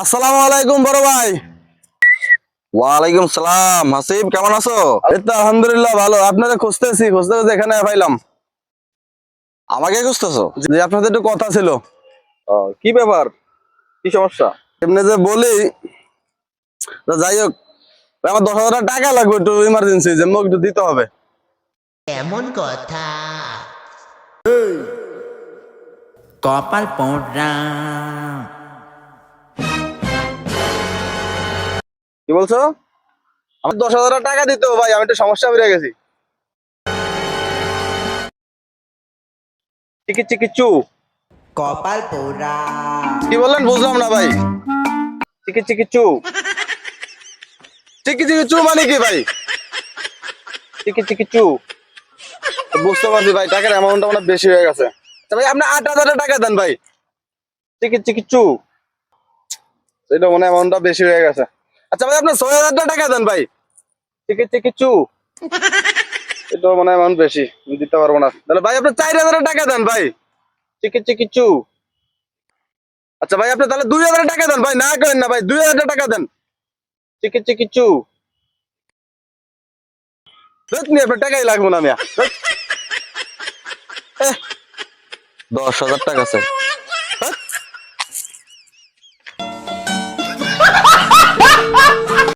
আসসালামু আলাইকুম বড় ভাই। ওয়ালাইকুম সালাম। হাসিব, কেমন আছো? এই তো আলহামদুলিল্লাহ ভালো। আপনারা খুঁজতে খুঁজতে এখানে পাইলাম। আমাকে খুঁজতেছো? যে আপনাদের একটু কথা ছিল। কি ব্যাপার, কি সমস্যা? এমনি যে বলি, তো যাই হোক, আমার 10,000 টাকা লাগবে, একটু ইমার্জেন্সি, যে মোক একটু দিতে হবে। এমন কথা কপাল পোড়া। কি বলছো? আমার 10,000 টাকা দিতে হবে ভাই, আমি একটু সমস্যা বেড়ে গেছি। চিকি চিকি চু। কপাল পোড়া। কি বললেন বুঝলাম না ভাই। চিকি চিকি চু। চিকি চিকি চু মানে কি ভাই? চিকি চিকি চু। তো বুঝতে পারছি ভাই, টাকার অ্যামাউন্টটা অনেক বেশি হয়ে গেছে। আচ্ছা ভাই, আপনি 8,000 টাকা দেন ভাই। চিকি চিকি চু। এটা মনে হয় অ্যামাউন্টটা বেশি হয়ে গেছে। আচ্ছা ভাই, আপনি 6,000 টাকা দেন ভাই। চিকি চিকি চু। এটা মনে হয় অ্যামাউন্ট বেশি, আমি দিতে পারবো না। তাহলে ভাই আপনি 4,000 টাকা দেন ভাই। চিকি চিকি চু। আচ্ছা ভাই, আপনি তাহলে 2,000 টাকা দেন ভাই, না করেন না ভাই, 2,000 টাকা দেন। চিকি চিকি চু। ধুৎ মিয়া, আপনার টাকাই লাগবো না মিয়া। ধুৎ। 10,000 টাকা আছে।